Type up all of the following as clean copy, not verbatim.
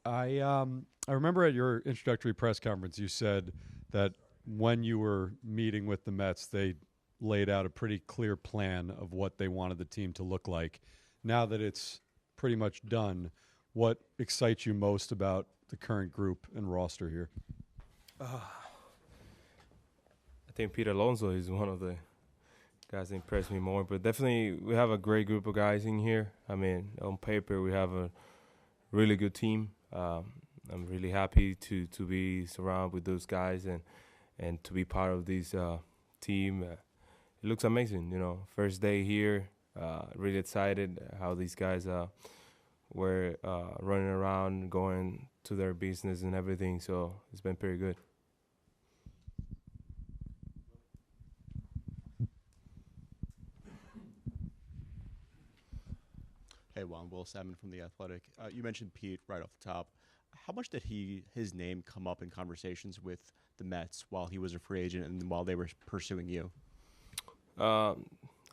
I remember at your introductory press conference you said that when you were meeting with the Mets, they laid out a pretty clear plan of what they wanted the team to look like. Now that it's pretty much done, what excites you most about the current group and roster here? I think Pete Alonso is one of the guys that impressed me more. But definitely, we have a great group of guys in here. I mean, on paper, we have a really good team. I'm really happy to be surrounded with those guys and to be part of this team. It looks amazing, First day here, really excited how these guys were running around, going to their business and everything. So it's been pretty good. Hey, Juan, Will Salmon from The Athletic. You mentioned Pete right off the top. How much did his name come up in conversations with the Mets while he was a free agent and while they were pursuing you? A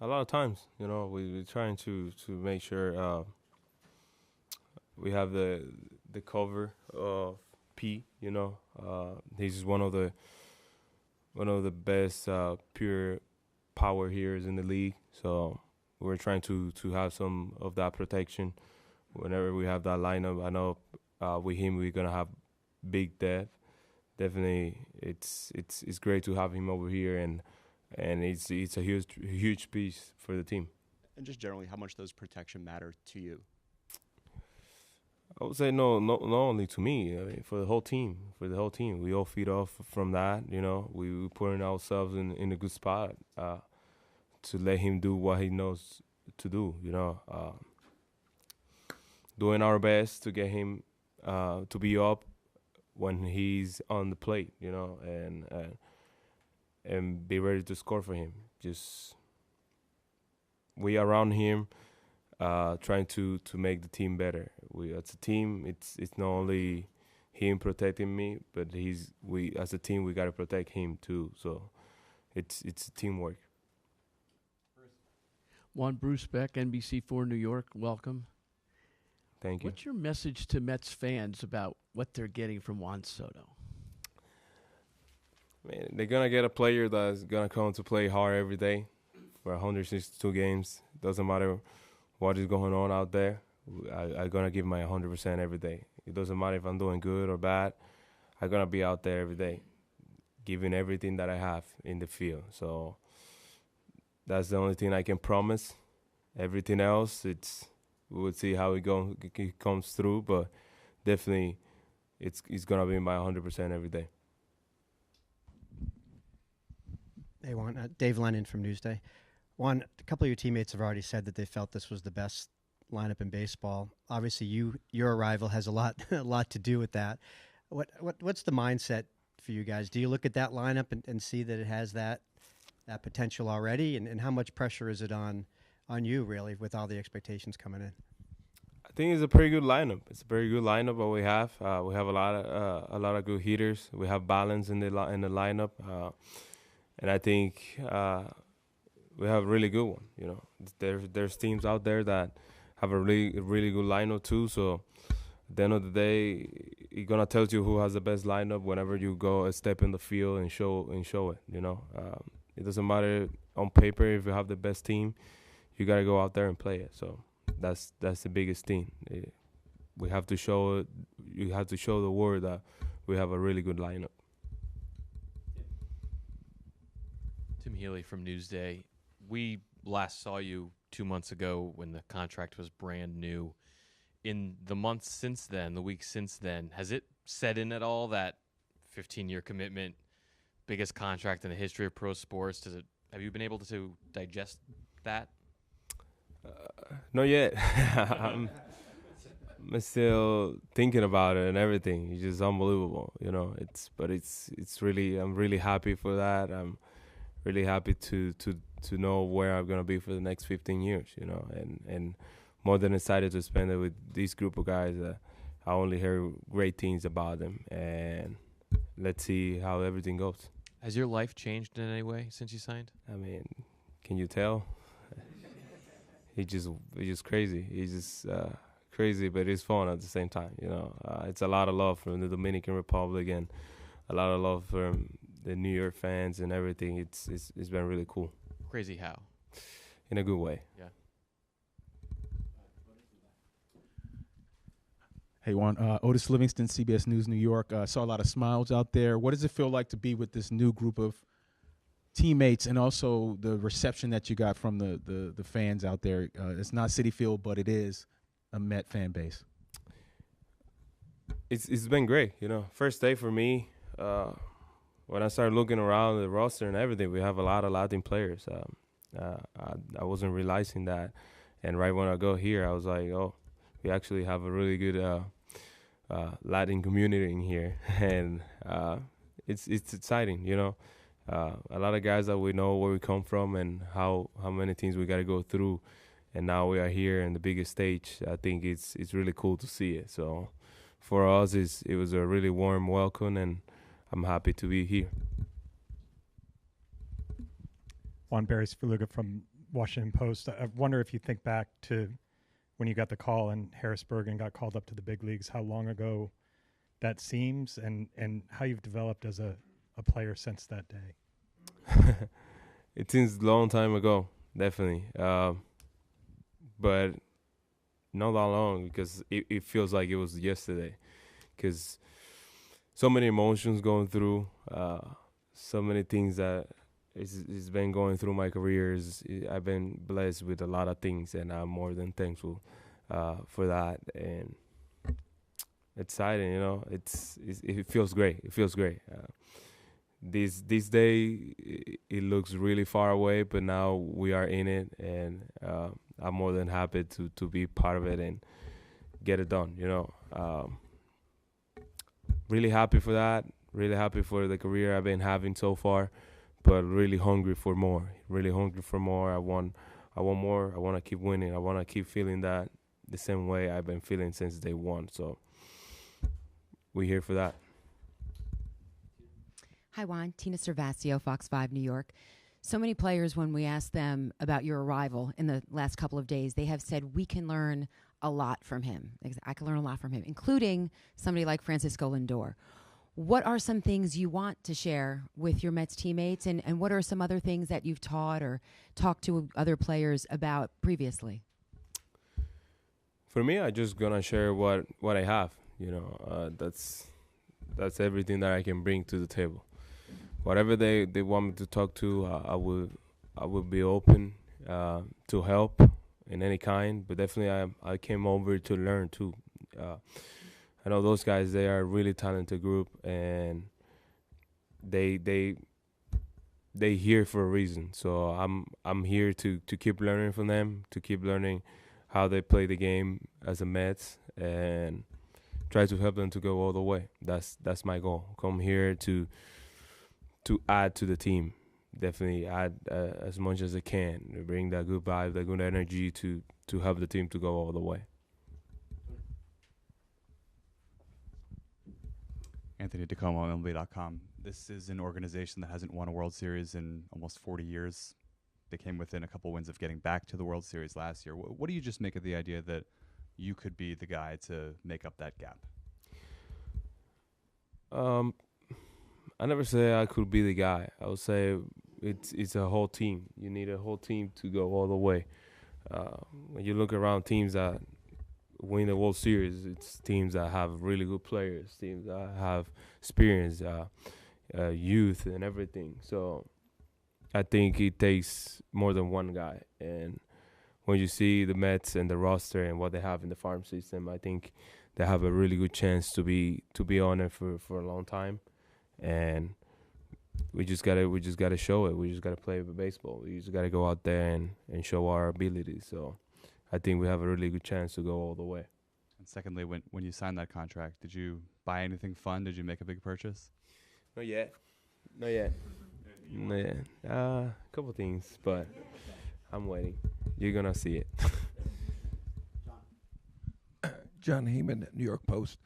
lot of times, we're trying to make sure we have the cover of Pete. He's one of the best pure power hitters in the league. So we're trying to have some of that protection whenever we have that lineup. I know with him we're gonna have big depth. Definitely, it's great to have him over here, and it's a huge piece for the team. And just generally, how much does protection matter to you? I would say not only to me. I mean, for the whole team. We all feed off from that. We putting ourselves in a good spot to let him do what he knows to do. Doing our best to get him to be up when he's on the plate. And be ready to score for him. Just we around him, trying to make the team better. We as a team, it's not only him protecting me, but we as a team we gotta protect him too. So it's teamwork. Juan Bruce Beck, NBC4 New York, welcome. Thank you. What's your message to Mets fans about what they're getting from Juan Soto? Man, they're gonna get a player that's gonna come to play hard every day for 162 games. Doesn't matter what is going on out there. I'm gonna give my 100% every day. It doesn't matter if I'm doing good or bad. I'm gonna be out there every day, giving everything that I have in the field. So that's the only thing I can promise. Everything else, we will see how it comes through. But definitely, it's gonna be my 100% every day. Hey, Juan. Dave Lennon from Newsday. Juan, a couple of your teammates have already said that they felt this was the best lineup in baseball. Obviously, your arrival has a lot to do with that. What's the mindset for you guys? Do you look at that lineup and see that it has that potential already? And how much pressure is it on you, really, with all the expectations coming in? I think it's a pretty good lineup. It's a very good lineup what we have. We have a lot of good hitters. We have balance in the lineup. And I think we have a really good one. There's teams out there that have a really good lineup too. So at the end of the day, it's gonna tell you who has the best lineup whenever you go a step in the field and show it. It doesn't matter on paper if you have the best team, you gotta go out there and play it. So that's the biggest thing. We have to show it. You have to show the world that we have a really good lineup. Tim Healy from Newsday. We last saw you 2 months ago when the contract was brand new. In the months since then, the weeks since then, has it set in at all that 15-year commitment, biggest contract in the history of pro sports? Have you been able to digest that? Not yet. I'm still thinking about it and everything. It's just unbelievable, It's really, I'm really happy for that. I'm really happy to know where I'm gonna be for the next 15 years, and more than excited to spend it with this group of guys. I only hear great things about them, and let's see how everything goes. Has your life changed in any way since you signed? I mean, can you tell? He's just crazy. He's just crazy, but it's fun at the same time. You know, it's a lot of love from the Dominican Republic and a lot of love from the New York fans and everything. It's been really cool. Crazy how? In a good way. Yeah. Hey, Juan. Otis Livingston, CBS News, New York. Saw a lot of smiles out there. What does it feel like to be with this new group of teammates and also the reception that you got from the fans out there? It's not Citi Field, but it is a Met fan base. It's been great. You know, first day for me, when I started looking around the roster and everything, we have a lot of Latin players. I wasn't realizing that. And right when I go here, I was like, oh, we actually have a really good Latin community in here. And it's exciting, you know. A lot of guys that we know where we come from and how many things we got to go through. And now we are here in the biggest stage. I think it's really cool to see it. So for us, it was a really warm welcome, and I'm happy to be here. Juan Fuluga from Washington Post. I wonder if you think back to when you got the call in Harrisburg and got called up to the big leagues, how long ago that seems and how you've developed as a player since that day. It seems a long time ago, definitely. But not that long, because it feels like it was yesterday. Because so many emotions going through, so many things that it's been going through my career. I've been blessed with a lot of things, and I'm more than thankful for that. And exciting, you know. It feels great. It feels great. This day, it looks really far away, but now we are in it, and I'm more than happy to be part of it and get it done, you know. Really happy for that, really happy for the career I've been having so far, but really hungry for more, I want more, I want to keep winning, I want to keep feeling that the same way I've been feeling since day one, so we're here for that. Hi, Juan. Tina Cervasio, Fox 5 New York. So many players, when we ask them about your arrival in the last couple of days, they have said, we can learn a lot from him. I can learn a lot from him, including somebody like Francisco Lindor. What are some things you want to share with your Mets teammates, and what are some other things that you've taught or talked to other players about previously? For me, I'm just going to share what I have. You know, that's everything that I can bring to the table. Whatever they want me to talk to, I will be open to help in any kind. But definitely, I came over to learn too. I know those guys; they are a really talented group, and they here for a reason. So I'm here to keep learning from them, to keep learning how they play the game as a Mets, and try to help them to go all the way. That's my goal. Come here to add to the team. Definitely add as much as I can. Bring that good vibe, that good energy to help the team to go all the way. Anthony DeComo, MLB.com. This is an organization that hasn't won a World Series in almost 40 years. They came within a couple wins of getting back to the World Series last year. What do you just make of the idea that you could be the guy to make up that gap? I never say I could be the guy. I would say it's a whole team. You need a whole team to go all the way. When you look around teams that win the World Series, it's teams that have really good players, teams that have experience, youth, and everything. So I think it takes more than one guy. And when you see the Mets and the roster and what they have in the farm system, I think they have a really good chance to be on it for a long time. And we just gotta show it. We just gotta play baseball. We just gotta go out there and show our abilities. So I think we have a really good chance to go all the way. And secondly, when you signed that contract, did you buy anything fun? Did you make a big purchase? Not yet. A couple things, but I'm waiting. You're gonna see it. John Heyman at New York Post.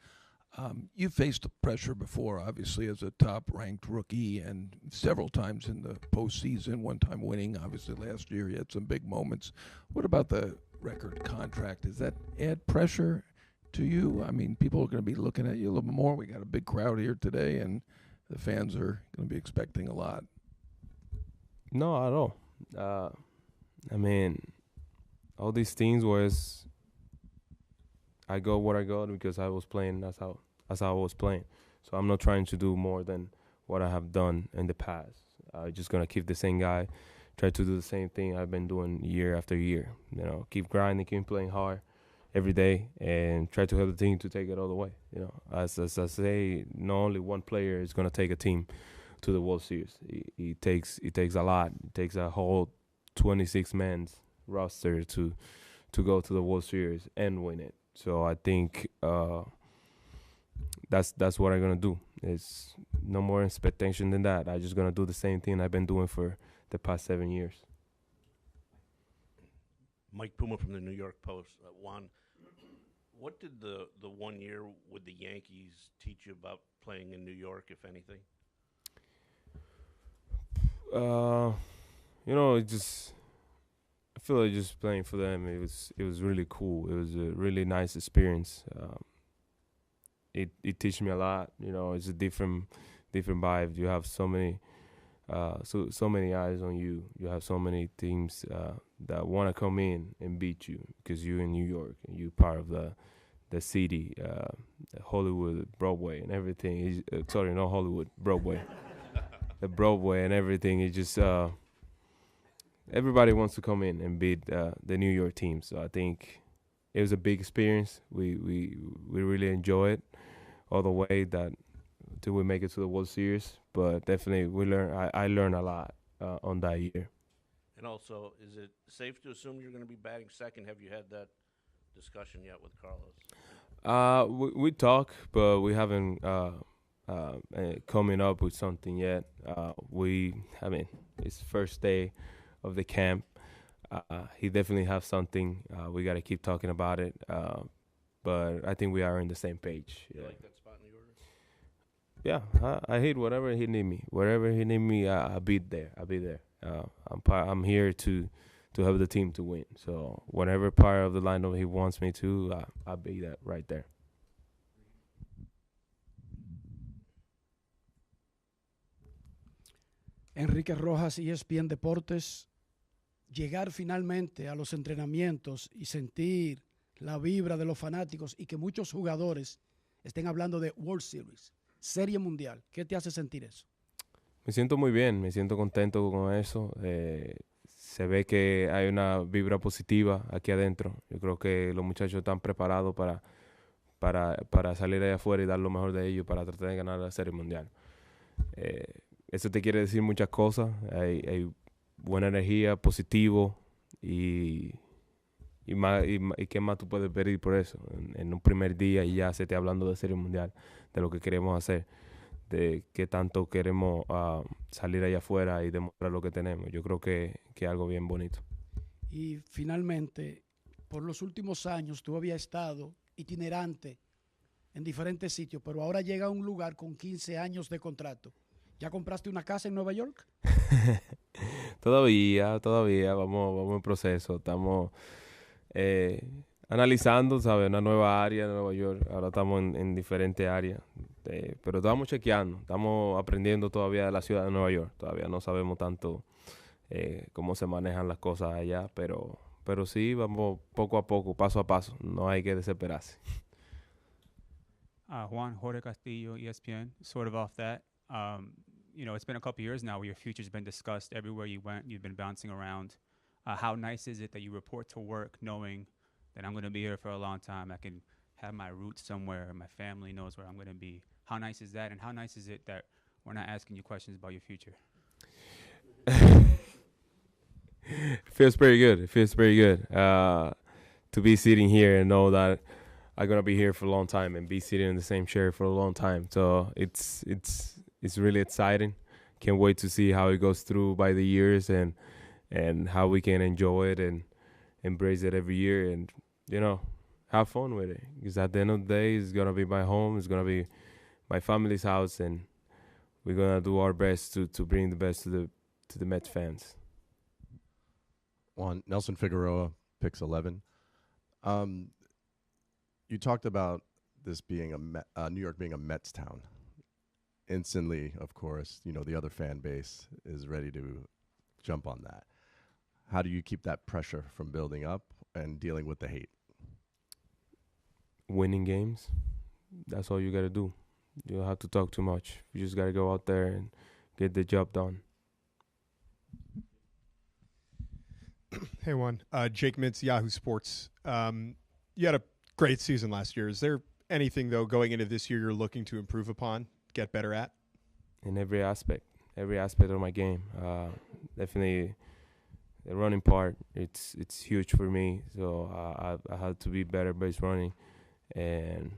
You faced the pressure before, obviously, as a top-ranked rookie, and several times in the postseason, one time winning. Obviously, last year you had some big moments. What about the record contract. Does that add pressure to you? I mean, people are going to be looking at you a little bit more. We got a big crowd here today, and the fans are going to be expecting a lot. No, at all. I mean, all these things was I go where I go because I was playing as how I was playing. So I'm not trying to do more than what I have done in the past. I'm just gonna keep the same guy, try to do the same thing I've been doing year after year. You know, keep grinding, keep playing hard every day, and try to help the team to take it all the way. You know, as I say, not only one player is gonna take a team to the World Series. It takes a lot. It takes a whole 26 man's roster to go to the World Series and win it. So I think that's what I'm gonna do. It's no more expectation than that. I'm just gonna do the same thing I've been doing for the past 7 years. Mike Puma from the New York Post. Juan, what did the 1 year with the Yankees teach you about playing in New York, if anything? You know, I feel like just playing for them. It was really cool. It was a really nice experience. It teach me a lot. You know, it's a different vibe. You have so many eyes on you. You have so many teams that want to come in and beat you because you're in New York and you're part of the city, Hollywood, Broadway, and everything. Sorry, not Hollywood, Broadway. The Broadway and everything. It just everybody wants to come in and beat the New York team. So I think it was a big experience. We really enjoy it all the way till we make it to the World Series. But definitely I learned a lot on that year. And also, is it safe to assume you're going to be batting second? Have you had that discussion yet with Carlos? We talk, but we haven't coming up with something yet. It's first day of the camp. He definitely have something. We got to keep talking about it. But I think we are on the same page. You like that spot in the order? Yeah, I hit whatever he need me. Wherever he need me, I'll be there. I'm here to help the team to win. So whatever part of the lineup he wants me to, I'll be that right there. Enrique Rojas, ESPN Deportes, llegar finalmente a los entrenamientos y sentir la vibra de los fanáticos y que muchos jugadores estén hablando de World Series, Serie Mundial. ¿Qué te hace sentir eso? Me siento muy bien, me siento contento con eso. Se ve que hay una vibra positiva aquí adentro. Yo creo que los muchachos están preparados para salir allá afuera y dar lo mejor de ellos para tratar de ganar la Serie Mundial. Eso te quiere decir muchas cosas. Hay buena energía, positivo y qué más tú puedes pedir por eso. En un primer día y ya se te hablando de Serie Mundial, de lo que queremos hacer, de qué tanto queremos salir allá afuera y demostrar lo que tenemos. Yo creo que es algo bien bonito. Y finalmente, por los últimos años tú habías estado itinerante en diferentes sitios, pero ahora llega a un lugar con 15 años de contrato. ¿Ya compraste una casa en Nueva York? Todavía, vamos en proceso. Estamos analizando, ¿sabes? Una nueva área de Nueva York. Ahora estamos en diferentes áreas. Pero estamos chequeando, estamos aprendiendo todavía de la ciudad de Nueva York. Todavía no sabemos tanto cómo se manejan las cosas allá, pero sí, vamos poco a poco, paso a paso. No hay que desesperarse. Juan, Jorge Castillo, ESPN, sort of off that. It's been a couple years now where your future's been discussed everywhere you went. You've been bouncing around. How nice is it that you report to work knowing that I'm going to be here for a long time? I can have my roots somewhere. My family knows where I'm going to be. How nice is that? And how nice is it that we're not asking you questions about your future? It feels pretty good. To be sitting here and know that I'm going to be here for a long time and be sitting in the same chair for a long time. So it's really exciting. Can't wait to see how it goes through by the years and how we can enjoy it and embrace it every year and, have fun with it. Because at the end of the day, it's going to be my home. It's going to be my family's house. And we're going to do our best to bring the best to the Mets fans. Juan, Nelson Figueroa, Pix 11. You talked about this being New York being a Mets town. Instantly, of course, the other fan base is ready to jump on that. How do you keep that pressure from building up and dealing with the hate? Winning games. That's all you got to do. You don't have to talk too much. You just got to go out there and get the job done. Hey, Juan. Jake Mintz, Yahoo Sports. You had a great season last year. Is there anything, though, going into this year you're looking to improve upon, get better at? In every aspect of my game. Definitely the running part, it's huge for me. So I had to be better base running and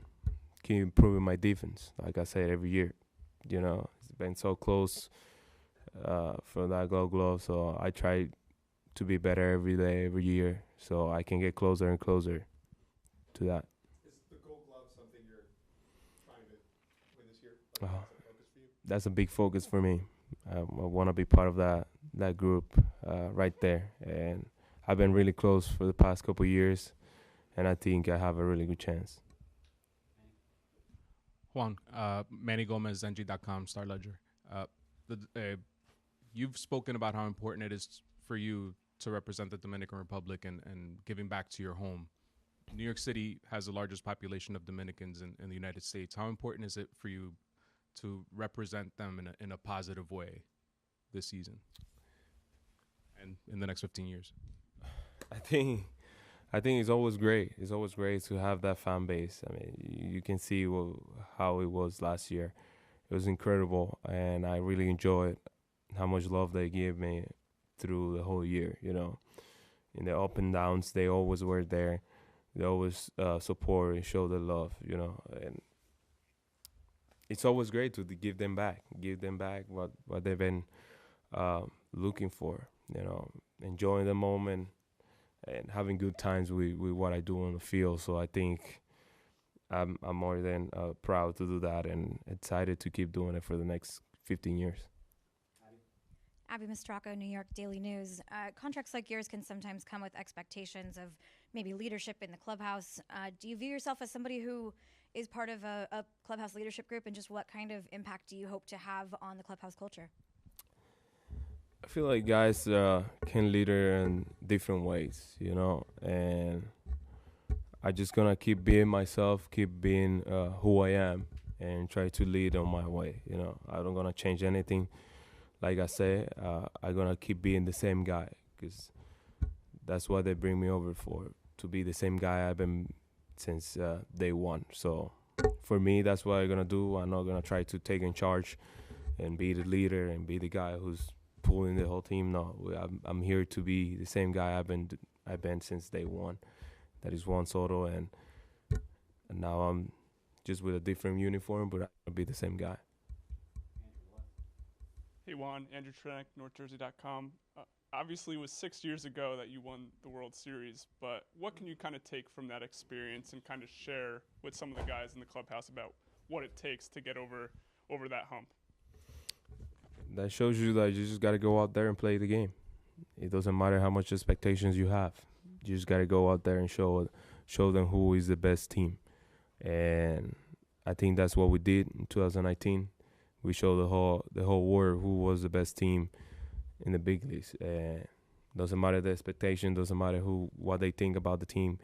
keep improving my defense. Like I said, every year, it's been so close for that Gold Glove. So I try to be better every day, every year, so I can get closer and closer to that. Is the Gold Glove something you're trying to win this year? Like, that's a focus for you? That's a big focus for me. I want to be part of that group right there. And I've been really close for the past couple of years, and I think I have a really good chance. Juan, Manny Gomez, NG.com, Star Ledger. You've spoken about how important it is for you to represent the Dominican Republic and giving back to your home. New York City has the largest population of Dominicans in the United States. How important is it for you to represent them in a positive way this season and in the next 15 years? I think it's always great. It's always great to have that fan base. I mean, you can see how it was last year. It was incredible, and I really enjoyed how much love they gave me through the whole year. In the up and downs, they always were there. They always support and show the love. And it's always great to give them back what they've been looking for. Enjoying the moment and having good times with what I do on the field. So I think I'm more than proud to do that and excited to keep doing it for the next 15 years. Abby Mistracco, New York Daily News. Contracts like yours can sometimes come with expectations of maybe leadership in the clubhouse. Do you view yourself as somebody who is part of a clubhouse leadership group, and just what kind of impact do you hope to have on the clubhouse culture? I feel like guys can leader in different ways, and I just gonna keep being myself, keep being who I am, and try to lead on my way. I don't gonna change anything. Like I said, I'm gonna keep being the same guy, because that's what they bring me over for, to be the same guy I've been since day one. So for me, that's what I'm gonna do. I'm not gonna try to take in charge and be the leader and be the guy who's pulling the whole team. No, I'm here to be the same guy I've been since day one. That is Juan Soto, and now I'm just with a different uniform, but I'll be the same guy. Hey Juan, Andrew Trenek, NorthJersey.com. Obviously, it was 6 years ago that you won the World Series, but what can you kind of take from that experience and kind of share with some of the guys in the clubhouse about what it takes to get over that hump? That shows you that you just got to go out there and play the game. It doesn't matter how much expectations you have. You just got to go out there and show them who is the best team. And I think that's what we did in 2019. We showed the whole world who was the best team in the big leagues. Doesn't matter the expectation, doesn't matter what they think about the team.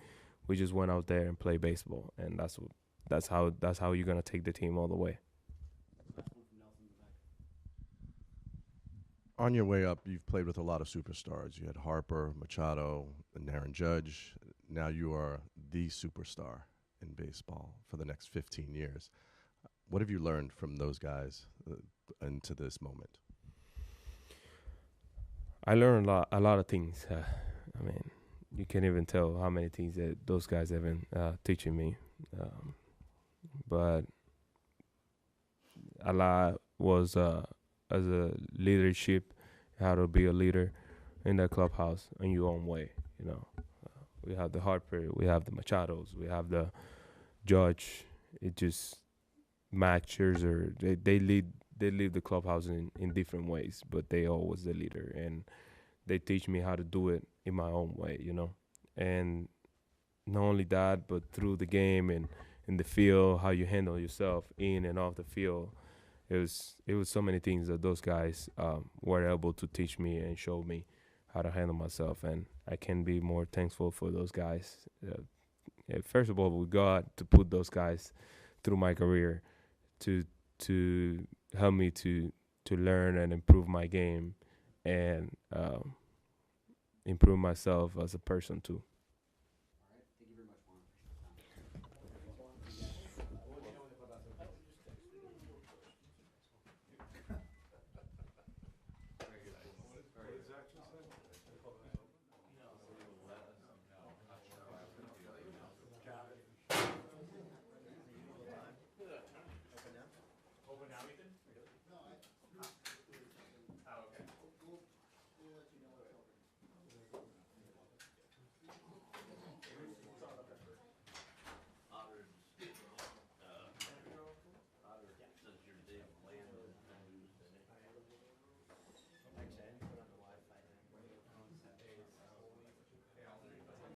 We just went out there and played baseball, and that's how you're gonna take the team all the way. On your way up, you've played with a lot of superstars. You had Harper, Machado, and Aaron Judge. Now you are the superstar in baseball for the next 15 years. What have you learned from those guys into this moment? I learned a lot of things. I mean, you can't even tell how many things that those guys have been teaching me. But a lot was as a leadership, how to be a leader in the clubhouse in your own way. We have the Harper, we have the Machados, we have the Judge. It just Max Scherzer. They lead the clubhouse in different ways, but they always the leader, and they teach me how to do it in my own way. And not only that, but through the game and in the field, how you handle yourself in and off the field. It was so many things that those guys were able to teach me and show me how to handle myself, and I can be more thankful for those guys. First of all, with God to put those guys through my career to help me to learn and improve my game and improve myself as a person too.